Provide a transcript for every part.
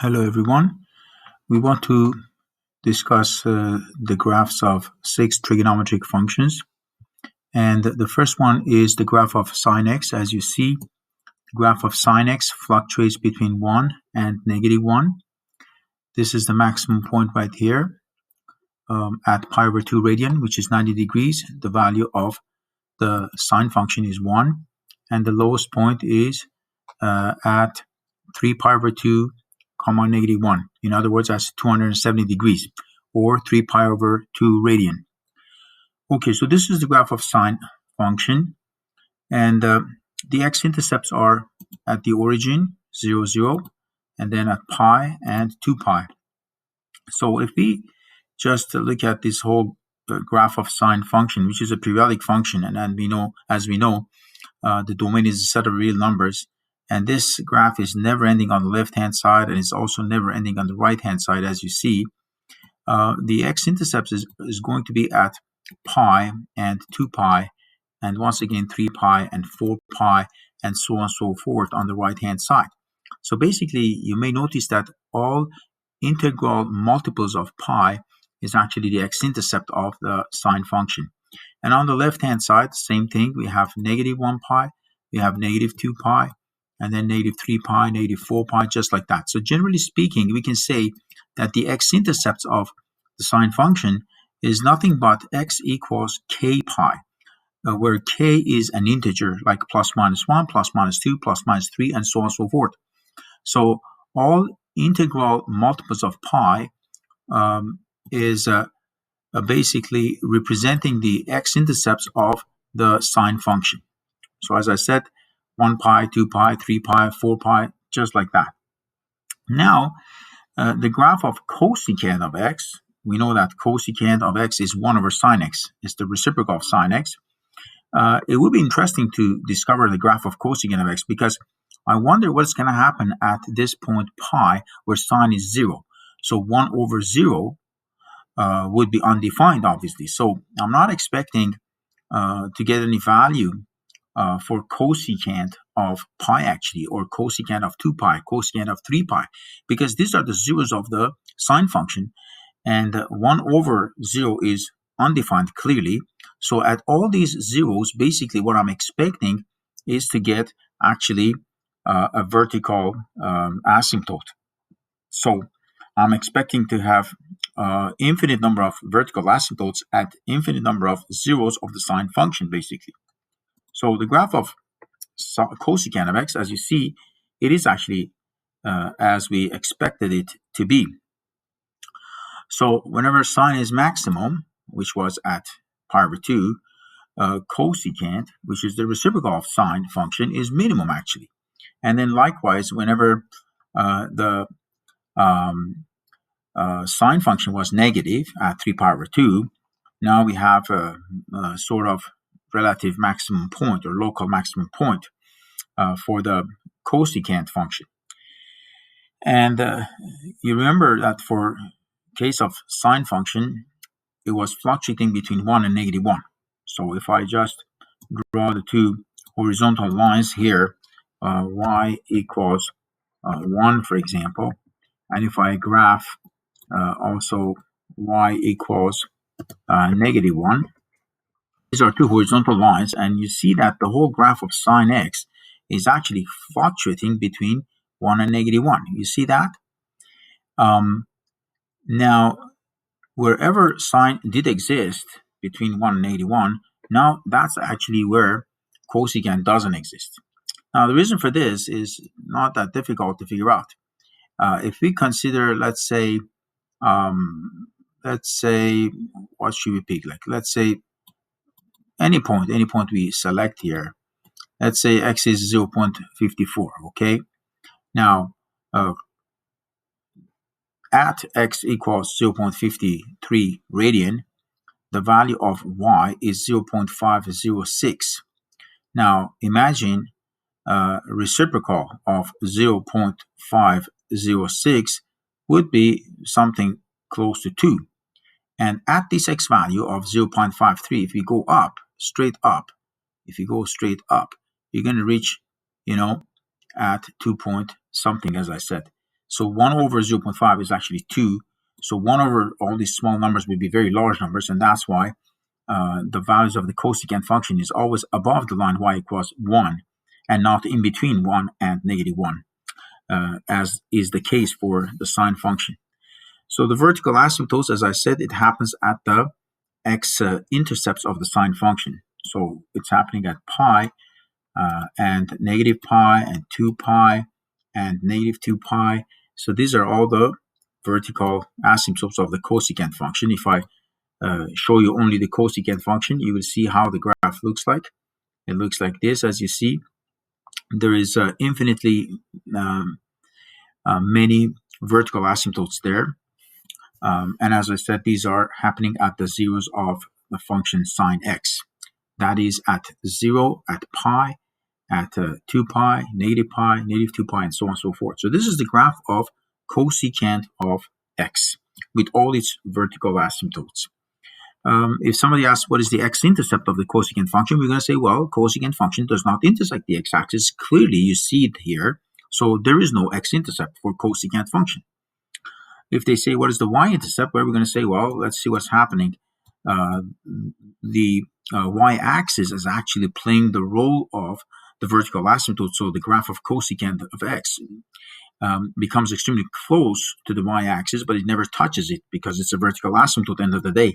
Hello everyone. We want to discuss the graphs of 6 trigonometric functions. And the first one is the graph of sine x. As you see, the graph of sine x fluctuates between 1 and -1. This is the maximum point right here at pi over 2 radian, which is 90 degrees. The value of the sine function is 1. And the lowest point is at 3 pi over 2 comma -1. In other words, that's 270 degrees or 3 pi over 2 radian. Okay, so this is the graph of sine function, and the x-intercepts are at the origin 0, 0, and then at pi and 2 pi. So if we just look at this whole graph of sine function, which is a periodic function, and then as we know, the domain is a set of real numbers. And this graph is never ending on the left-hand side, and it's also never ending on the right-hand side, as you see. The x-intercept is going to be at pi and 2 pi, and once again 3 pi and 4 pi, and so on and so forth on the right-hand side. So basically, you may notice that all integral multiples of pi is actually the x-intercept of the sine function. And on the left-hand side, same thing. We have -1 pi, we have -2 pi, and then -3 pi, -4 pi, just like that. So generally speaking, we can say that the x-intercepts of the sine function is nothing but x equals k pi, where k is an integer like plus minus 1, plus minus 2, plus minus 3, and so on and so forth. So all integral multiples of pi is basically representing the x-intercepts of the sine function. So as I said, 1 pi, 2 pi, 3 pi, 4 pi, just like that. Now, the graph of cosecant of x, we know that cosecant of x is 1 over sine x. It's the reciprocal of sine x. It would be interesting to discover the graph of cosecant of x, because I wonder what's going to happen at this point pi, where sine is 0. So 1 over 0 would be undefined, obviously. So I'm not expecting to get any value for cosecant of pi, actually, or cosecant of 2 pi, cosecant of 3 pi, because these are the zeros of the sine function, and 1 over 0 is undefined clearly. So at all these zeros, basically what I'm expecting is to get actually a vertical asymptote. So I'm expecting to have infinite number of vertical asymptotes at infinite number of zeros of the sine function, basically. So the graph of cosecant of x, as you see, it is actually as we expected it to be. So whenever sine is maximum, which was at pi over 2, cosecant, which is the reciprocal of sine function, is minimum, actually. And then likewise, whenever the sine function was negative at 3 pi over 2, now we have a sort of relative maximum point or local maximum point for the cosecant function. And you remember that for case of sine function, it was fluctuating between 1 and -1. So if I just draw the two horizontal lines here, y equals 1, for example, and if I graph also y equals -1, these are two horizontal lines, and you see that the whole graph of sine x is actually fluctuating between 1 and -1. You see that? Now, wherever sine did exist between 1 and -1, now that's actually where cosecant doesn't exist. Now, the reason for this is not that difficult to figure out. If we consider, let's say, what should we pick? Like, let's say any point we select here. Let's say x is 0.54, okay? Now, at x equals 0.53 radian, the value of y is 0.506. Now, imagine reciprocal of 0.506 would be something close to 2. And at this x value of 0.53, if we go up, straight up, you're going to reach, at 2 point something, as I said. So 1 over 0.5 is actually 2. So 1 over all these small numbers would be very large numbers, and that's why the values of the cosecant function is always above the line y equals 1 and not in between 1 and -1, as is the case for the sine function. So the vertical asymptotes, as I said, it happens at the x-intercepts of the sine function. So it's happening at pi and negative pi and 2 pi and negative 2 pi. So these are all the vertical asymptotes of the cosecant function. If I show you only the cosecant function, you will see how the graph looks like. It looks like this. As you see, there is infinitely many vertical asymptotes there. And as I said, these are happening at the zeros of the function sine x. That is at 0, at pi, at 2 pi, negative 2 pi, and so on and so forth. So this is the graph of cosecant of x with all its vertical asymptotes. If somebody asks what is the x-intercept of the cosecant function, we're going to say, well, cosecant function does not intersect the x-axis. Clearly, you see it here. So there is no x-intercept for cosecant function. If they say, what is the y-intercept? Well, we're going to say, well, let's see what's happening. The y-axis is actually playing the role of the vertical asymptote. So the graph of cosecant of x becomes extremely close to the y-axis, but it never touches it because it's a vertical asymptote at the end of the day.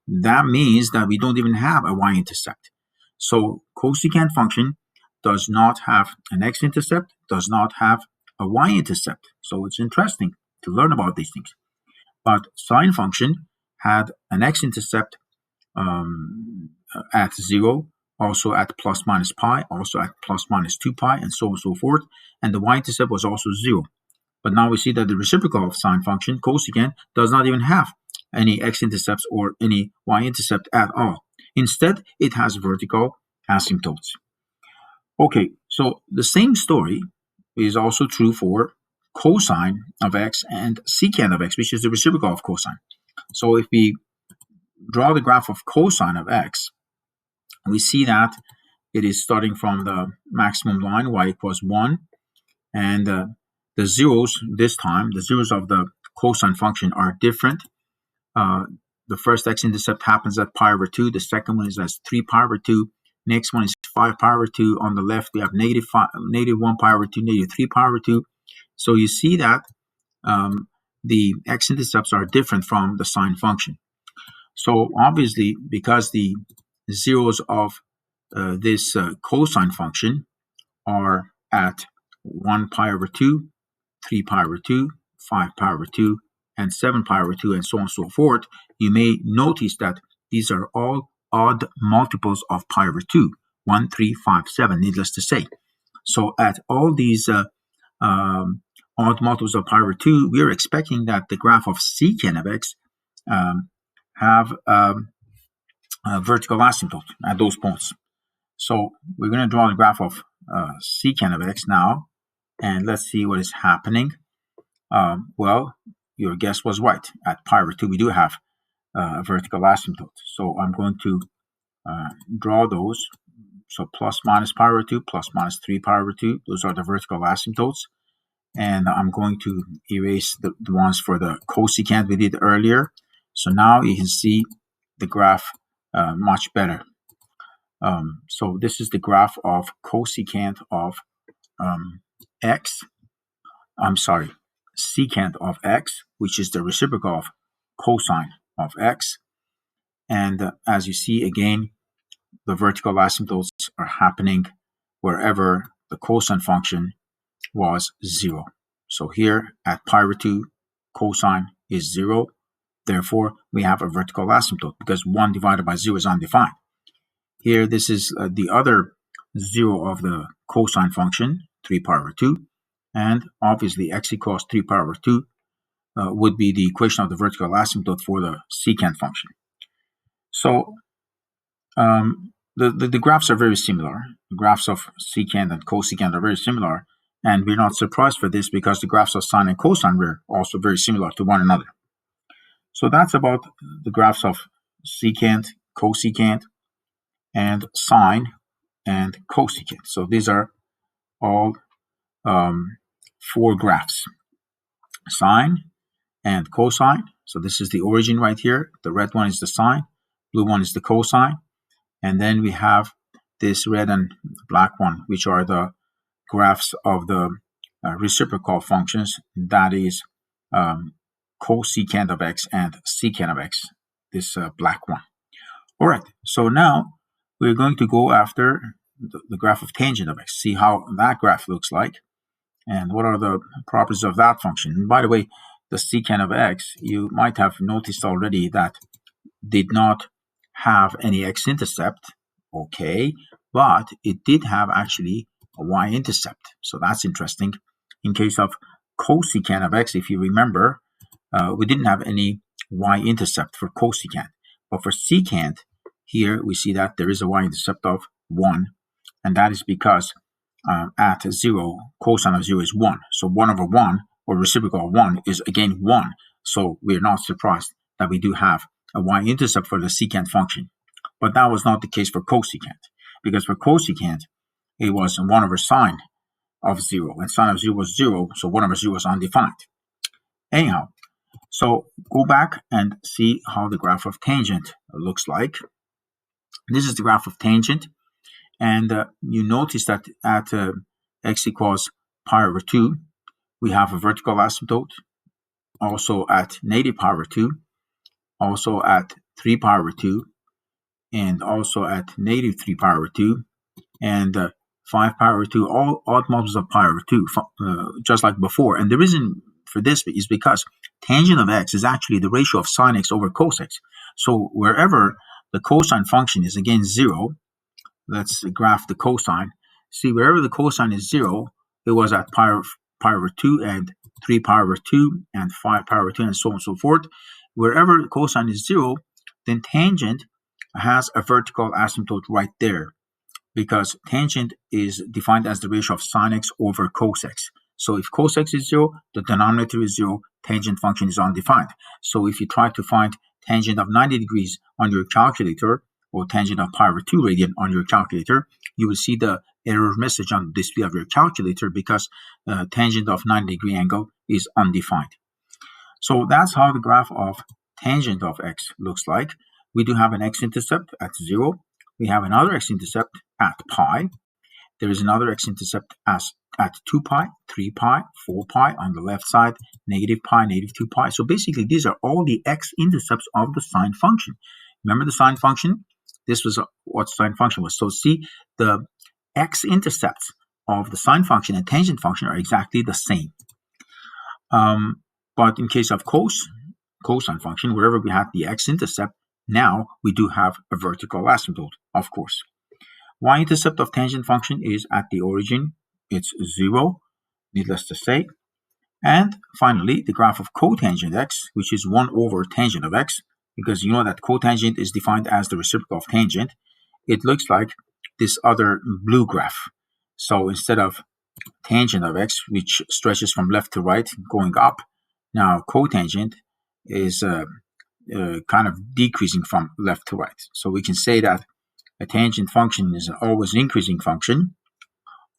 That means that we don't even have a y-intercept. So cosecant function does not have an x-intercept, does not have a y-intercept. So it's interesting to learn about these things. But sine function had an x-intercept at 0, also at plus minus pi, also at plus minus 2 pi, and so on and so forth. And the y-intercept was also 0. But now we see that the reciprocal of sine function, cosecant, does not even have any x-intercepts or any y-intercept at all. Instead, it has vertical asymptotes. Okay, so the same story is also true for cosine of x and secant of x, which is the reciprocal of cosine. So if we draw the graph of cosine of x, we see that it is starting from the maximum line, y equals 1, and the zeros this time, the zeros of the cosine function are different. The first x-intercept happens at pi over 2, the second one is at 3 pi over 2, next one is 5 pi over 2, on the left we have negative 1 pi over 2, negative 3 pi over 2. So you see that the x-intercepts are different from the sine function. So obviously, because the zeros of this cosine function are at 1 pi over 2, 3 pi over 2, 5 pi over 2, and 7 pi over 2, and so on and so forth, you may notice that these are all odd multiples of pi over 2, 1, 3, 5, 7, needless to say. So at all these odd multiples of pi over 2, we are expecting that the graph of secant of x have a vertical asymptote at those points. So we're going to draw the graph of secant of x now, and let's see what is happening. Well, your guess was right. At pi over 2, we do have a vertical asymptote. So I'm going to draw those. So plus minus pi over 2, plus minus 3 pi over 2, those are the vertical asymptotes. And I'm going to erase the ones for the cosecant we did earlier. So now you can see the graph much better. So this is the graph of cosecant of x. I'm sorry, secant of x, which is the reciprocal of cosine of x. And as you see, again, the vertical asymptotes are happening wherever the cosine function was 0. So here at pi over 2, cosine is 0. Therefore, we have a vertical asymptote because 1 divided by 0 is undefined. Here, this is the other 0 of the cosine function, 3 pi over 2. And obviously, x equals 3 pi over 2 would be the equation of the vertical asymptote for the secant function. So the graphs are very similar. The graphs of secant and cosecant are very similar. And we're not surprised for this because the graphs of sine and cosine were also very similar to one another. So that's about the graphs of secant, cosecant, and sine and cosecant. So these are all 4 graphs. sine and cosine. So this is the origin right here. The red one is the sine, blue one is the cosine. And then we have this red and black one, which are the graphs of the reciprocal functions. That is cosecant of x and secant of x, this black one. All right, so now we're going to go after the graph of tangent of x, see how that graph looks like, and what are the properties of that function. And by the way, the secant of x, you might have noticed already that did not have any x-intercept, okay, but it did have actually a y-intercept, so that's interesting. In case of cosecant of x, if you remember, we didn't have any y-intercept for cosecant, but for secant, here we see that there is a y-intercept of 1, and that is because at 0, cosine of 0 is 1. So 1 over 1, or reciprocal of 1, is again 1. So we're not surprised that we do have a y-intercept for the secant function. But that was not the case for cosecant, because for cosecant, it was 1 over sine of 0, and sine of 0 was 0, so 1 over 0 was undefined. Anyhow, so go back and see how the graph of tangent looks like. This is the graph of tangent, and you notice that at x equals pi over 2, we have a vertical asymptote. Also at negative pi over 2, also at 3 pi over 2, and also at negative 3 pi over 2, and 5 pi over 2, all odd multiples of pi over 2, just like before. And the reason for this is because tangent of x is actually the ratio of sine x over cos x. So wherever the cosine function is again 0, let's graph the cosine. See, wherever the cosine is 0, it was at pi over 2 and 3 pi over 2 and 5 pi over 2 and so on and so forth. Wherever cosine is 0, then tangent has a vertical asymptote right there, because tangent is defined as the ratio of sine x over cos x. So if cos x is 0, the denominator is 0, tangent function is undefined. So if you try to find tangent of 90 degrees on your calculator, or tangent of pi over 2 radian on your calculator, you will see the error message on the display of your calculator, because tangent of 90-degree angle is undefined. So that's how the graph of tangent of x looks like. We do have an x-intercept at 0. We have another x-intercept at pi. There is another x-intercept at 2 pi, 3 pi, 4 pi on the left side, negative pi, negative 2 pi. So basically, these are all the x-intercepts of the sine function. Remember the sine function? This was what sine function was. So see, the x-intercepts of the sine function and tangent function are exactly the same. But in case of cosine function, wherever we have the x-intercept, now we do have a vertical asymptote, of course. Y-intercept of tangent function is at the origin. It's 0, needless to say. And finally, the graph of cotangent x, which is 1 over tangent of x, because you know that cotangent is defined as the reciprocal of tangent. It looks like this other blue graph. So instead of tangent of x, which stretches from left to right going up, now cotangent is kind of decreasing from left to right. So we can say that a tangent function is always an increasing function.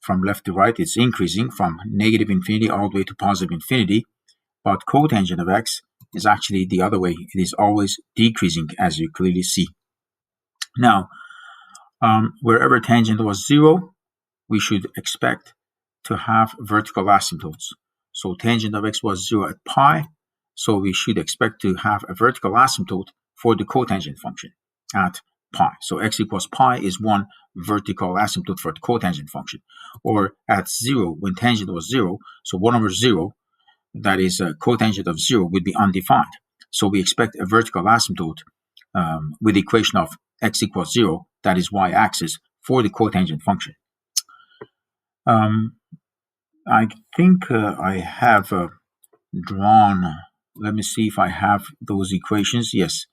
From left to right, it's increasing from negative infinity all the way to positive infinity. But cotangent of x is actually the other way. It is always decreasing, as you clearly see. Now, wherever tangent was 0, we should expect to have vertical asymptotes. So tangent of x was 0 at pi, so we should expect to have a vertical asymptote for the cotangent function at pi. So x equals pi is one vertical asymptote for the cotangent function. Or at 0, when tangent was 0, so 1 over 0, that is a cotangent of 0, would be undefined. So we expect a vertical asymptote with the equation of x equals 0, that is y-axis, for the cotangent function. I think I have drawn, let me see if I have those equations. Yes,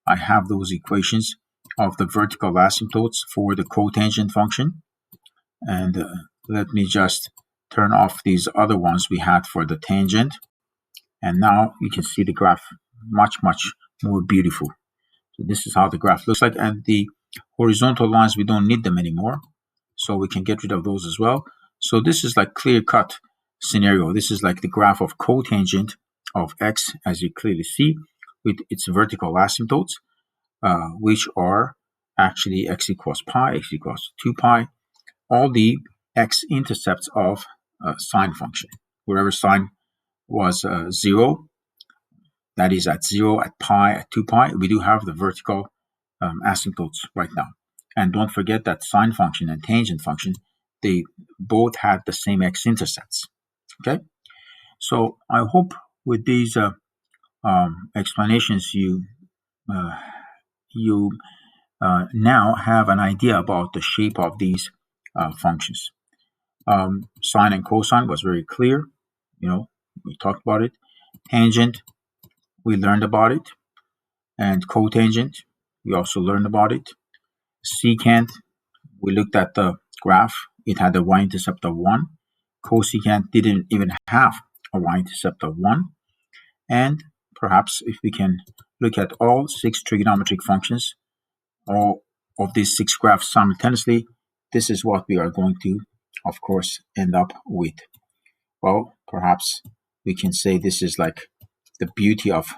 I have those equations of the vertical asymptotes for the cotangent function. And let me just turn off these other ones we had for the tangent. And now you can see the graph much more beautiful. So this is how the graph looks like. And the horizontal lines, we don't need them anymore. So we can get rid of those as well. So this is like clear cut scenario. This is like the graph of cotangent of x, as you clearly see, with its vertical asymptotes, which are actually x equals pi, x equals 2 pi, all the x-intercepts of sine function. Wherever sine was 0, that is at 0, at pi, at 2 pi, we do have the vertical asymptotes right now. And don't forget that sine function and tangent function, they both had the same x-intercepts. Okay, so I hope with these explanations you now have an idea about the shape of these functions. Sine and cosine was very clear. We talked about it. Tangent, we learned about it. And cotangent, we also learned about it. Secant, we looked at the graph. It had a y-intercept of 1. Cosecant didn't even have a y-intercept of 1. And perhaps if we can look at all 6 trigonometric functions, all of these 6 graphs simultaneously, this is what we are going to, of course, end up with. Well, perhaps we can say this is like the beauty of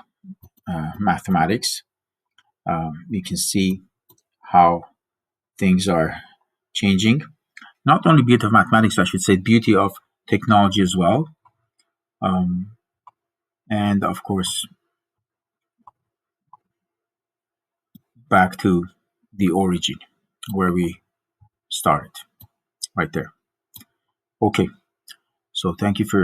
mathematics. We can see how things are changing. Not only beauty of mathematics, I should say beauty of technology as well. And of course, back to the origin where we started, right there. Okay, so thank you for